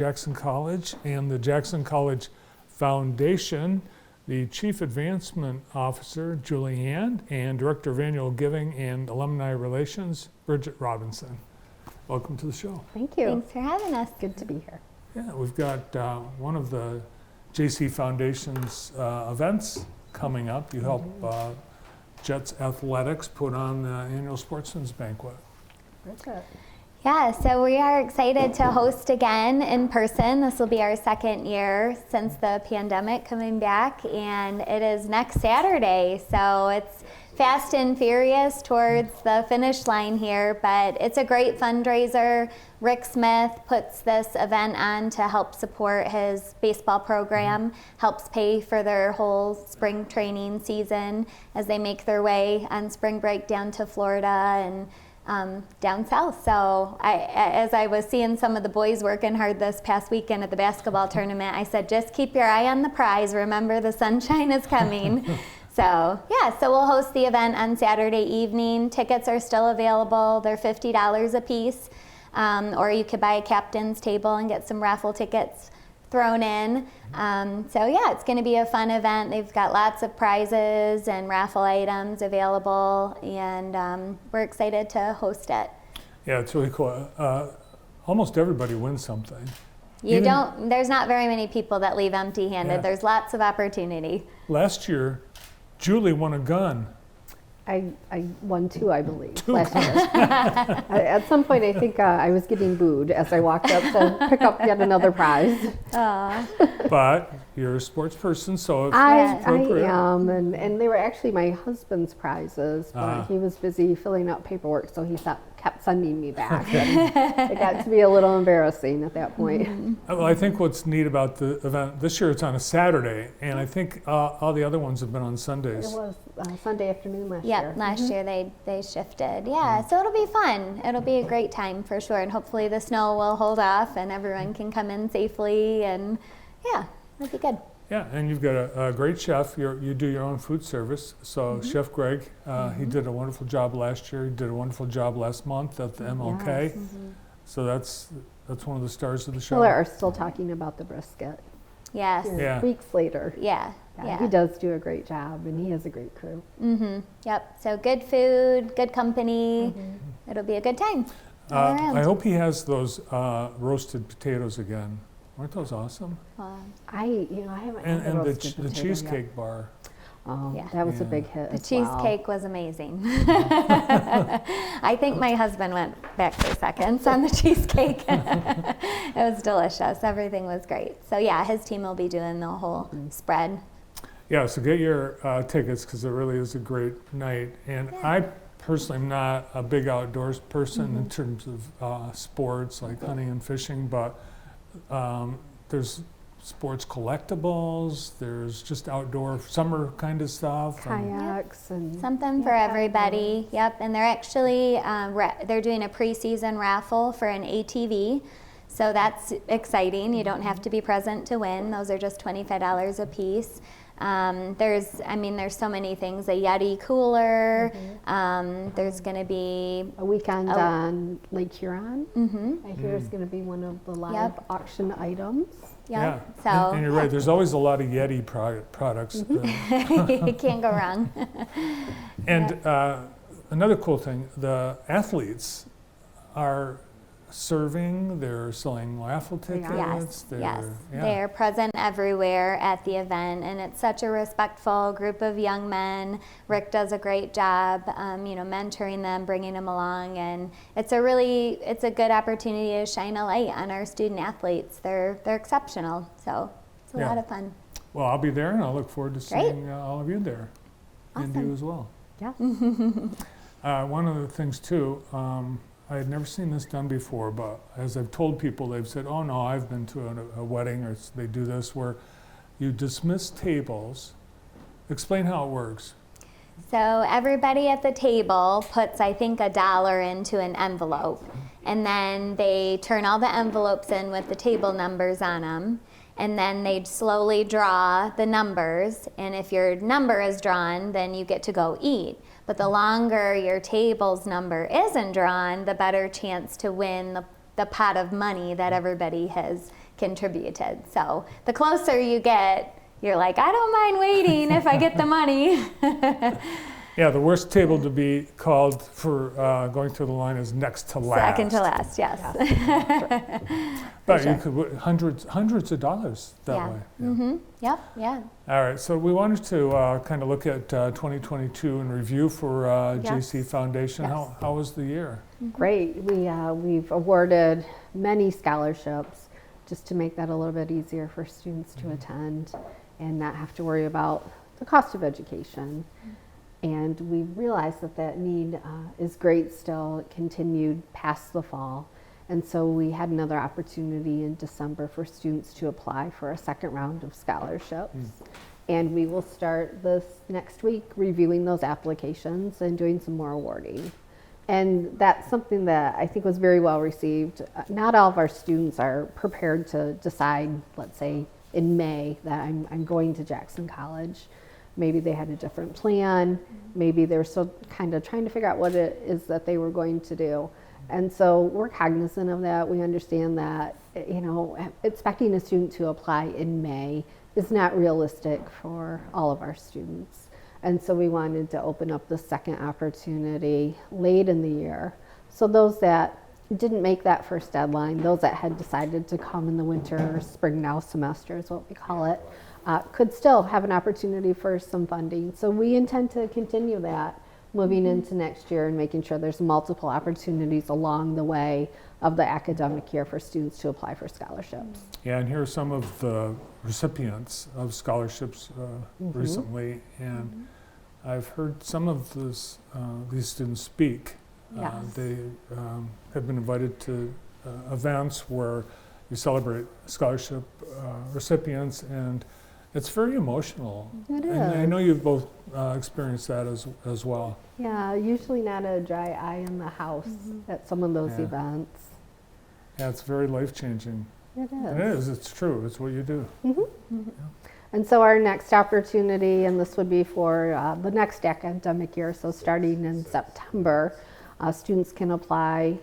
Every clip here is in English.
Jackson College and the Jackson College Foundation, the Chief Advancement Officer, Julie Ann, and Director of Annual Giving and Alumni Relations, Bridget Robinson. Welcome to the show. Thank you. Thanks for having us. Good to be here. Yeah, we've got one of the JC Foundation's events coming up. You help Jets Athletics put on the annual Sportsman's Banquet. Bridget. Yeah, so we are excited to host again in person. This will be our second year since the pandemic coming back, and it is next Saturday. So it's fast and furious towards the finish line here, but it's a great fundraiser. Rick Smith puts this event on to help support his baseball program, helps pay for their whole spring training season as they make their way on spring break down to Florida and down south. So as I was seeing some of the boys working hard this past weekend at the basketball tournament, I said, just keep your eye on the prize. Remember, the sunshine is coming. So yeah, so we'll host the event on Saturday evening. Tickets are still available. They're $50 a piece. Or you could buy a captain's table and get some raffle tickets thrown in. So yeah, it's going to be a fun event. They've got lots of prizes and raffle items available, and we're excited to host it. Yeah, it's really cool. Almost everybody wins something. There's not very many people that leave empty-handed. Yeah. There's lots of opportunity. Last year, Julie won a gun. I won two, I believe, last year. At some point, I think I was getting booed as I walked up to pick up yet another prize. But you're a sports person, so it's I appropriate. am, and they were actually my husband's prizes, but he was busy filling out paperwork, so he kept sending me back. And it got to be a little embarrassing at that point. Well, I think what's neat about the event, this year it's on a Saturday, and I think all the other ones have been on Sundays. It was Sunday afternoon last year. Yep, last year they shifted. Yeah, so it'll be fun. It'll be a great time for sure, and hopefully the snow will hold off and everyone can come in safely, and yeah, it'll be good. Yeah, and you've got a great chef. You do your own food service. So Chef Greg, he did a wonderful job last year. He did a wonderful job last month at the MLK. Yes. So that's one of the stars of the show. People are still talking about the brisket. Yes. Yeah. Weeks later. Yeah. He does do a great job, and he has a great crew. Yep. So good food, good company. It'll be a good time. All around. I hope he has those roasted potatoes again. Aren't those awesome? I haven't had And roasted the potato cheesecake yet. bar. Oh, Yeah. that was a Yeah. big hit. The as well. cheesecake was amazing. I think my husband went back for seconds on the cheesecake. It was delicious. Everything was great. So yeah, his team will be doing the whole spread. Yeah, so get your tickets because it really is a great night. And I personally am not a big outdoors person in terms of sports like hunting and fishing, but there's sports collectibles, there's just outdoor summer kind of stuff. Kayaks and Something for everybody. Yep, and they're actually they're doing a preseason raffle for an ATV. So that's exciting. You don't have to be present to win. Those are just $25 a piece. There's so many things. A Yeti cooler. There's going to be a weekend on Lake Huron. I hear it's going to be one of the live auction items. Yeah. Yeah, So and you're right. There's always a lot of Yeti products. you can't go wrong. And another cool thing, the athletes are serving. They're selling raffle tickets. Yes, They're, yes. yeah. They're present everywhere at the event, and it's such a respectful group of young men. Rick does a great job, mentoring them, bringing them along, and it's a good opportunity to shine a light on our student athletes. They're exceptional, so it's a lot of fun. Well, I'll be there, and I'll look forward to Great. seeing all of you there, and you as well. Yeah. One of the things too. I had never seen this done before, but as I've told people, they've said, oh no, I've been to a wedding, or they do this where you dismiss tables. Explain how it works. So everybody at the table puts, I think, $1 into an envelope, and then they turn all the envelopes in with the table numbers on them, and then they slowly draw the numbers, and if your number is drawn, then you get to go eat. But the longer your table's number isn't drawn, the better chance to win the pot of money that everybody has contributed. So the closer you get, you're like, I don't mind waiting if I get the money. Yeah, the worst table to be called for going through the line is next to last. Second to last, yes. But sure. you could hundreds of dollars that Yeah. way. Mm-hmm. Yep, yeah. All right, so we wanted to kind of look at 2022 and review for JC Foundation. Yes. How was the year? Great. We've awarded many scholarships just to make that a little bit easier for students to attend and not have to worry about the cost of education. And we realized that need is great still. It continued past the fall. And so we had another opportunity in December for students to apply for a second round of scholarships. And we will start this next week reviewing those applications and doing some more awarding. And that's something that I think was very well received. Not all of our students are prepared to decide, let's say in May, that I'm going to Jackson College. Maybe they had a different plan. Maybe they were still kind of trying to figure out what it is that they were going to do. And so we're cognizant of that. We understand that, expecting a student to apply in May is not realistic for all of our students. And so we wanted to open up the second opportunity late in the year. So those that didn't make that first deadline, those that had decided to come in the winter or spring now semester is what we call it, could still have an opportunity for some funding. So we intend to continue that moving into next year and making sure there's multiple opportunities along the way of the academic year for students to apply for scholarships. Yeah, and here are some of the recipients of scholarships recently, and I've heard some of these students speak. Yes. They have been invited to events where you celebrate scholarship recipients, and it's very emotional. It And I is. know you've both experienced that as well. Yeah, usually not a dry eye in the house at some of those Yeah. events. Yeah, it's very life-changing. It is. It is, it's true, it's what you do. And so our next opportunity, and this would be for the next academic year, so starting in September, students can apply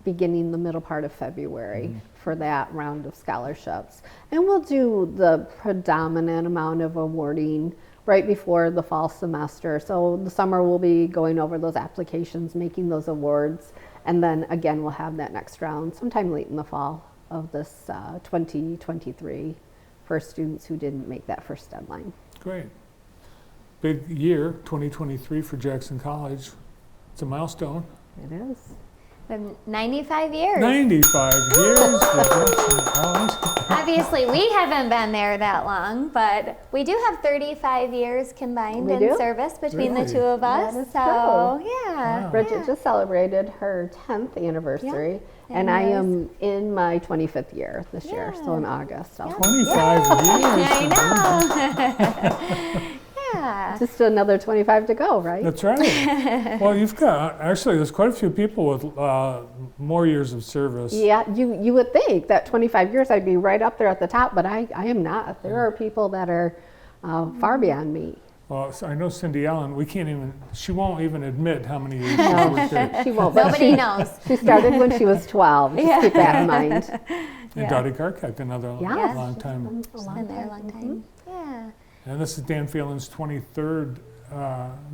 beginning the middle part of February for that round of scholarships. And we'll do the predominant amount of awarding right before the fall semester. So the summer we'll be going over those applications, making those awards, and then again we'll have that next round sometime late in the fall of this 2023 for students who didn't make that first deadline. Great. Big year, 2023 for Jackson College. It's a milestone. It is. Been 95 years. 95 years for Jackson College. Obviously, we haven't been there that long, but we do have 35 years combined We in do? service between the Really? two of us. That is So, true. yeah. Wow. Bridget just celebrated her 10th anniversary, and I am in my 25th year this year, so in August. I'll 25 years. I know. Yeah. just another 25 to go, right? That's right. Well, you've got, actually, there's quite a few people with more years of service. Yeah, you would think that 25 years I'd be right up there at the top, but I am not. There are people that are far beyond me. Well, so I know Cindy Allen, she won't even admit how many years she's worked there. She won't. but Nobody knows. She started when she was 12. Just keep that in mind. And Dottie Garkak, another Yes. long time. Been there a long time. Yeah. And this is Dan Phelan's 23rd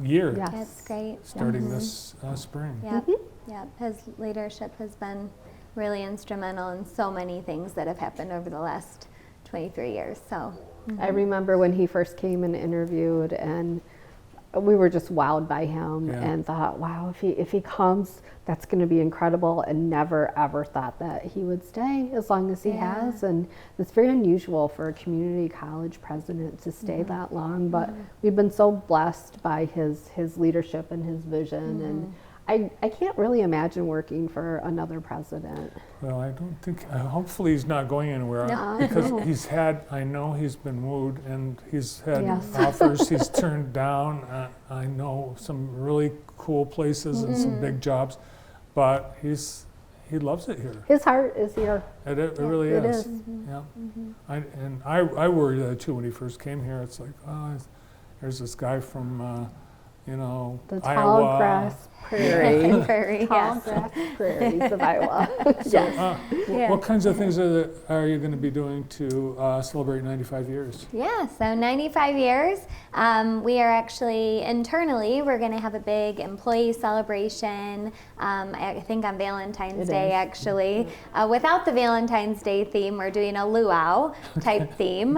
year Yes. That's great. starting this spring. Yep. Yep. His leadership has been really instrumental in so many things that have happened over the last 23 years. So, I remember when he first came and interviewed, and we were just wowed by him Yeah. and thought, wow, if he comes, that's going to be incredible, and never ever thought that he would stay as long as he has. And it's very unusual for a community college president to stay that long, but we've been so blessed by his leadership and his vision, and I can't really imagine working for another president. Well, I don't think, hopefully he's not going anywhere No. because I know he's been wooed and he's had Yes. offers he's turned down. I know some really cool places and some big jobs, but he loves it here. His heart is here. It really It is. is. Yeah. I worried that too when he first came here. It's like, oh, there's this guy from, you know, The Iowa. tall grass prairie. Prairie, Tall yes. grass prairies of Iowa. So, Yes. Yeah. what kinds of things are you going to be doing to celebrate 95 years? Yeah, so 95 years. We are actually internally, we're going to have a big employee celebration, I think on Valentine's It Day is. actually. Without the Valentine's Day theme, we're doing a luau type theme,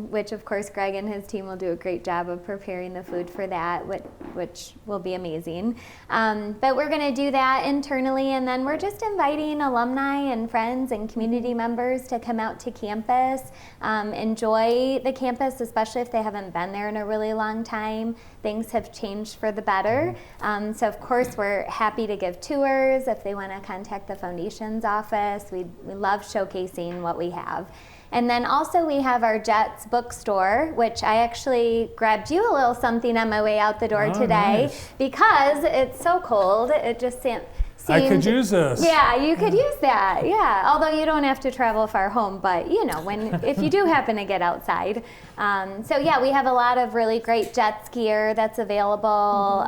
which of course Greg and his team will do a great job of preparing the food for that, which will be amazing. But we're going to do that internally, and then we're just inviting alumni and friends and community members to come out to campus, enjoy the campus, especially if they haven't been there in a really long time. Things have changed for the better. So of course we're happy to give tours if they want to contact the Foundation's office. We love showcasing what we have. And then also we have our Jets bookstore, which I actually grabbed you a little something on my way out the door Oh, today nice. because it's so cold. It just seemed I could use this. yeah, you could use that. Yeah, although you don't have to travel far home, but you know, if you do happen to get outside. So yeah, we have a lot of really great Jets gear that's available.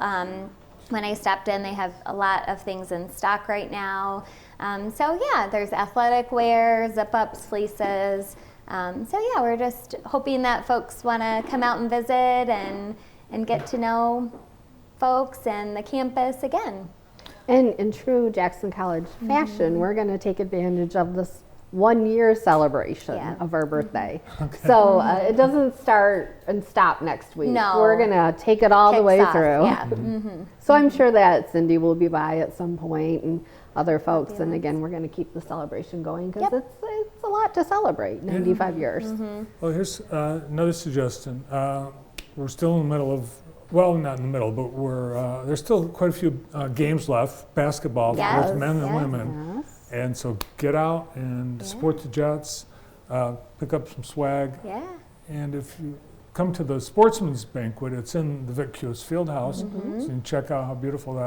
When I stepped in, they have a lot of things in stock right now. So yeah, there's athletic wear, zip-ups, fleeces. So yeah, we're just hoping that folks want to come out and visit and get to know folks and the campus again. And in true Jackson College fashion, we're going to take advantage of this 1 year celebration Yeah. of our birthday. So it doesn't start and stop next week. No. We're going to take it all the Kicks way off, through. Yeah. So I'm sure that Cindy will be by at some point and other folks. And again, we're going to keep the celebration going because Yep. it's a lot to celebrate, 95 years. Well, here's another suggestion. We're still in the middle of, well, not in the middle, but there's still quite a few games left, basketball for Yes, both men and yes. women. Yes. And so get out and Yeah. support the Jets, pick up some swag. Yeah. And if you come to the Sportsman's Banquet, it's in the Vic Hughes Fieldhouse. So you can check out how beautiful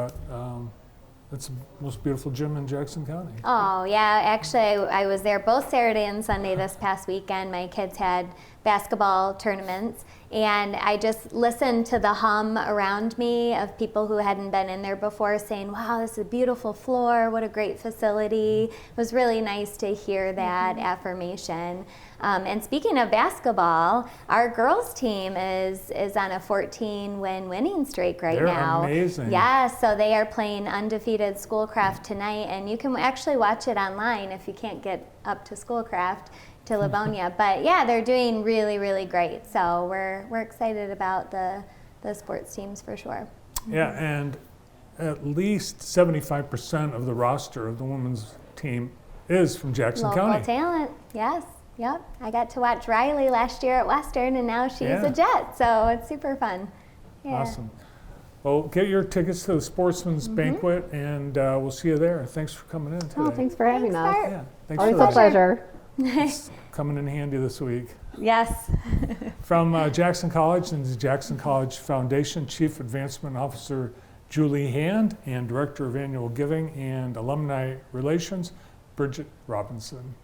it's the most beautiful gym in Jackson County. Oh, yeah. Actually, I was there both Saturday and Sunday this past weekend. My kids had basketball tournaments, and I just listened to the hum around me of people who hadn't been in there before saying, wow, this is a beautiful floor. What a great facility. It was really nice to hear that affirmation. And speaking of basketball, our girls team is on a 14-win winning streak right They're now. amazing. Yes, so they are playing undefeated Schoolcraft tonight, and you can actually watch it online if you can't get up to Schoolcraft to Livonia. But yeah, they're doing really, really great. So we're excited about the sports teams for sure. Yeah, and at least 75% of the roster of the women's team is from Jackson Local County. talent, yes. Yep, I got to watch Riley last year at Western, and now she's Yeah. a Jet, so it's super fun. Yeah. Awesome. Well, get your tickets to the Sportsman's Banquet, and we'll see you there. Thanks for coming in today. Oh, thanks for having Thanks, us. Bart. Yeah, thanks Always for a that. pleasure. It's coming in handy this week. Yes. From Jackson College and the Jackson College Foundation, Chief Advancement Officer Julie Hand and Director of Annual Giving and Alumni Relations, Bridget Robinson.